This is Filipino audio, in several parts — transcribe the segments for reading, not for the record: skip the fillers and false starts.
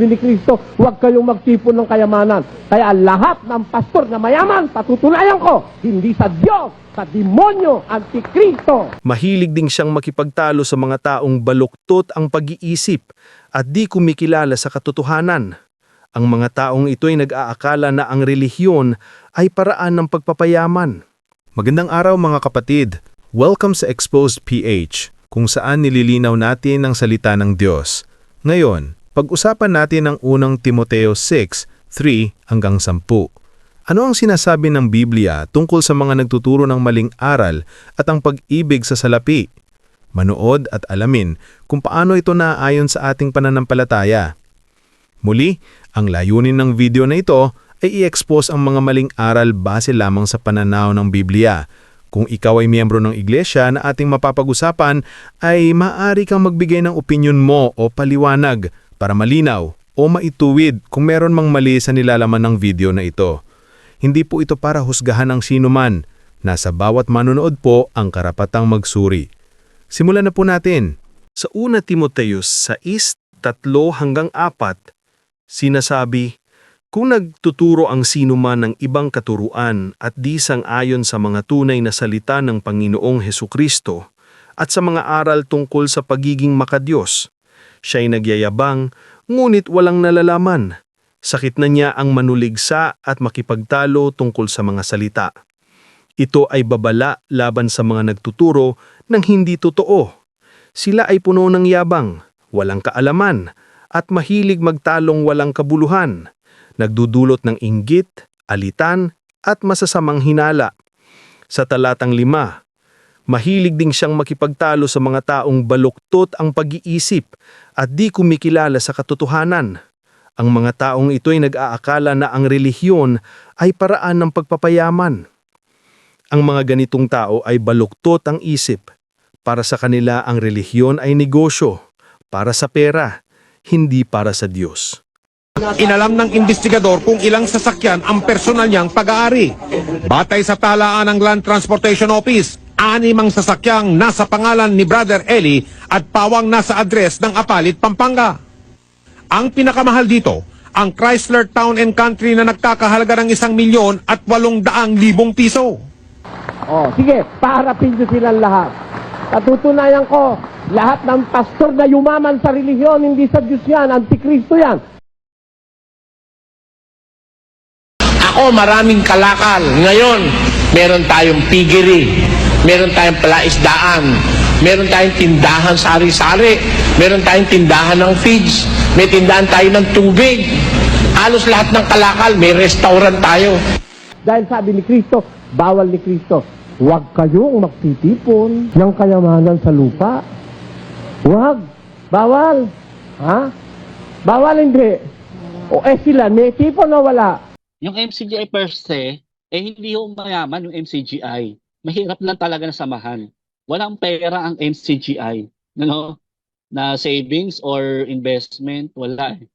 sabi ni Kristo, huwag kayong magtipon ng kayamanan. Kaya lahat ng pastor na mayaman, patutunayan ko, hindi sa Diyos, sa demonyo, antikristo. Mahilig ding siyang makipagtalo sa mga taong baluktot ang pag-iisip at di kumikilala sa katotohanan. Ang mga taong ito'y nag-aakala na ang relihiyon ay paraan ng pagpapayaman. Magandang araw mga kapatid. Welcome sa Exposed PH, kung saan nililinaw natin ang salita ng Diyos. Ngayon, pag-usapan natin ang unang Timoteo 6:3-10. Ano ang sinasabi ng Biblia tungkol sa mga nagtuturo ng maling aral at ang pag-ibig sa salapi? Manood at alamin kung paano ito naaayon sa ating pananampalataya. Muli, ang layunin ng video na ito ay i-expose ang mga maling aral base lamang sa pananaw ng Biblia. Kung ikaw ay miyembro ng iglesia na ating mapapag-usapan, ay maaari kang magbigay ng opinyon mo o paliwanag para malinaw o maituwid kung meron mang mali sa nilalaman ng video na ito. Hindi po ito para husgahan ng sinuman. Nasa bawat manonood po ang karapatang magsuri. Simulan na po natin. Sa una Timoteo 6:3-4, sinasabi, kung nagtuturo ang sinuman ng ibang katuruan at di sang-ayon sa mga tunay na salita ng Panginoong Hesukristo at sa mga aral tungkol sa pagiging makadiyos, siya'y nagyayabang ngunit walang nalalaman. Sakit na niya ang manuligsa at makipagtalo tungkol sa mga salita. Ito ay babala laban sa mga nagtuturo ng hindi totoo. Sila ay puno ng yabang, walang kaalaman, at mahilig magtalong walang kabuluhan. Nagdudulot ng inggit, alitan, at masasamang hinala. Sa talatang 5, mahilig ding siyang makipagtalo sa mga taong baluktot ang pag-iisip at di kumikilala sa katotohanan. Ang mga taong ito'y nag-aakala na ang relihiyon ay paraan ng pagpapayaman. Ang mga ganitong tao ay baluktot ang isip. Para sa kanila ang relihiyon ay negosyo, para sa pera, hindi para sa Diyos. Inalam ng investigador kung ilang sasakyan ang personal niyang pag-aari. Batay sa talaan ng Land Transportation Office, 6 ang sasakyang nasa pangalan ni Brother Eli at pawang nasa address ng Apalit, Pampanga. Ang pinakamahal dito, ang Chrysler Town and Country na nagkakahalaga ng 1,800,000 piso. Sige, paharapin nyo silang lahat. Patutunayan ko, lahat ng pastor na yumaman sa relihiyon, hindi sa Diyos yan, antikristo yan. Ako, maraming kalakal. Ngayon, meron tayong piggery, meron tayong palaisdaan, meron tayong tindahan sari-sari, meron tayong tindahan ng feeds, may tindahan tayo ng tubig. Halos lahat ng kalakal, may restaurant tayo. Dahil sabi ni Kristo, bawal ni Kristo, huwag kayong magtitipon ng kayamanan sa lupa. Huwag. Bawal. Ha? Bawal hindi. O sila, may tipon o wala? Yung MCGI per se, hindi ho mayaman yung MCGI. Mahirap lang talaga na samahan. Walang pera ang MCGI. Ano? Na savings or investment, wala eh.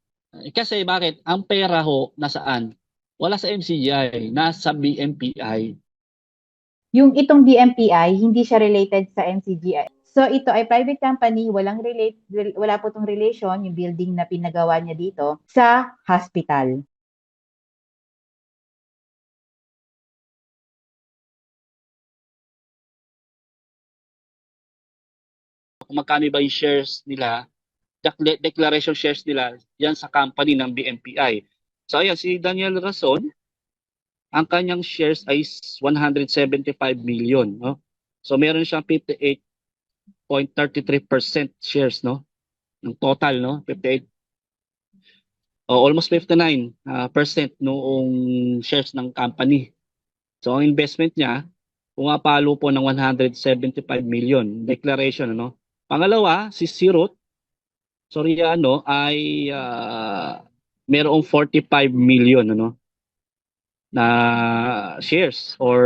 Kasi bakit? Ang pera ho, nasaan? Wala sa MCGI, nasa BMPI. Yung itong BMPI, hindi siya related sa MCGI. So ito ay private company, wala po itong relation, yung building na pinagawa niya dito, sa hospital. Kung magkano ba yung shares nila, declaration shares nila, yan sa company ng BMPI. So ayan, si Daniel Rason, ang kanyang shares ay 175 million. No? So meron siyang 58.33% shares, no? Ng total, no? 58. Almost 59% noong shares ng company. So ang investment niya, pumapalo po ng 175 million declaration, ano? Pangalawa, si Sirot Soriano ay mayroong 45 million ano na shares or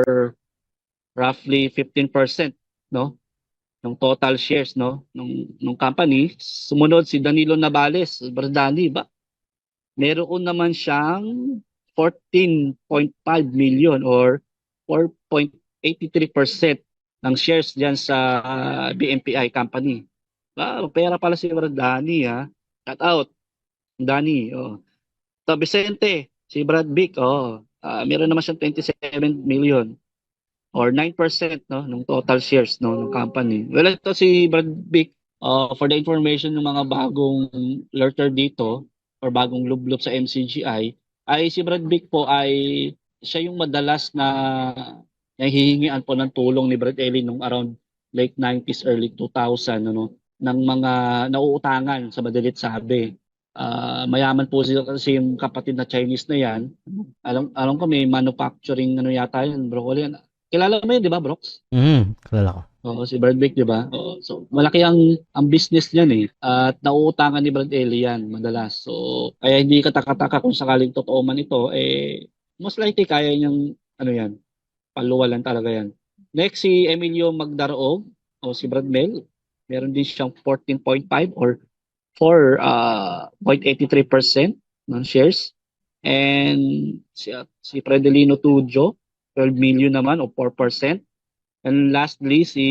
roughly 15% no ng total shares no ng company. Sumunod si Danilo Navales, Bardani ba? Meron naman siyang 14.5 million or 4.83% ng shares diyan sa BMPI company. Pera pala si Bardani ha. Cut out. Danny, oh. So Vicente, si Brad Vic, meron naman siyang 27 million or 9% no ng total shares no ng company. Well, ito si Brad Vic, for the information ng mga bagong lurker dito or bagong lublob sa MCGI, ay si Brad Vic po ay siya yung madalas na nahihingian po ng tulong ni Brad Ellie nung around late 90s, early 2000 ano ng mga nauutangan sa madalit sabi. Mayaman po sila kasi yung kapatid na Chinese na yan. Alam ko may manufacturing ano yata yun, bro. Kilala mo yun, di ba, Brox? Kilala ko. Oo, si Brad Vic, di ba? Oo, so malaki ang business niyan eh. At nauutangan ni Brad Ellie yan madalas. So kaya hindi kataka-taka kung sakaling totoo man ito, most likely kaya niyang ano yan, paluwalan talaga yan. Next si Emilio Magdarog o si Brad Mel. Meron din siyang 14.5 or 4.83% ng shares. And si Fredelino Tujo, 12 million naman o 4%. And lastly, si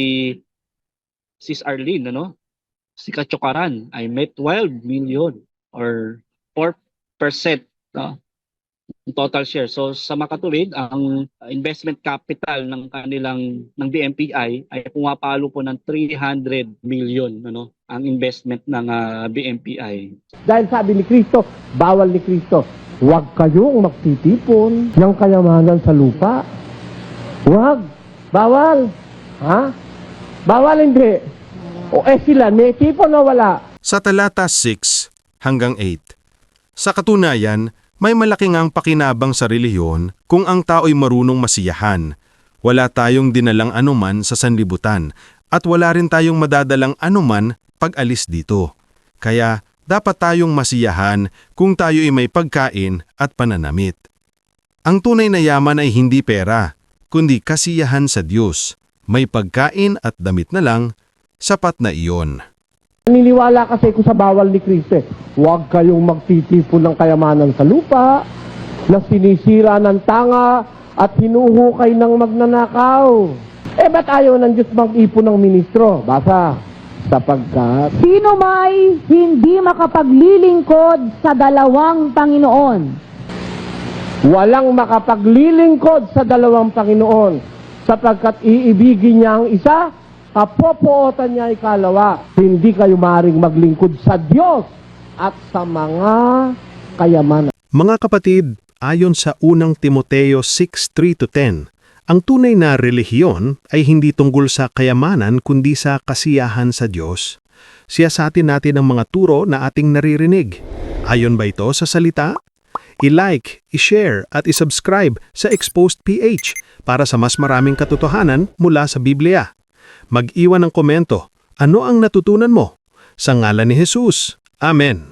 Sis Arlene, si Kachokaran ay may 12 million or 4% no, ng total share. So sa makatuwid, ang investment capital ng BMPI ay pumapalo po ng 300 million ang investment ng BMPI. Dahil sabi ni Kristo, bawal ni Kristo, huwag kayong magtitipon ng kayamanan sa lupa. Huwag. Bawal. Ha? Bawal hindi. O sila, may tipon o wala? Sa talata 6 hanggang 8. Sa katunayan, may malaking ang pakinabang sa relihiyon kung ang tao'y marunong masiyahan. Wala tayong dinalang anuman sa sanlibutan at wala rin tayong madadalang anuman pag-alis dito. Kaya dapat tayong masiyahan kung tayo'y may pagkain at pananamit. Ang tunay na yaman ay hindi pera, kundi kasiyahan sa Diyos. May pagkain at damit na lang, sapat na iyon. Naniniwala kasi ko sa bawal ni Kristo. Huwag kayong magtitipon ng kayamanan sa lupa na sinisira ng tanga at hinuhukay ng magnanakaw. Ba't ayaw ng Diyos mag-ipon ng ministro? Basa, sapagkat Sino may hindi makapaglilingkod sa dalawang Panginoon? walang makapaglilingkod sa dalawang Panginoon, sapagkat iibigin niya ang isa, kapopootan niya ikalawa. Hindi kayo maaaring maglingkod sa Diyos at sa mga kayamanan. Mga kapatid, ayon sa unang Timoteo 6:3-10, ang tunay na relihiyon ay hindi tungkol sa kayamanan kundi sa kasiyahan sa Diyos. Siyasatin natin ang mga turo na ating naririnig. Ayon ba ito sa salita? I-like, i-share at i-subscribe sa Exposed PH para sa mas maraming katotohanan mula sa Biblia. Mag-iwan ng komento. Ano ang natutunan mo? Sa ngalan ni Jesus. Amen.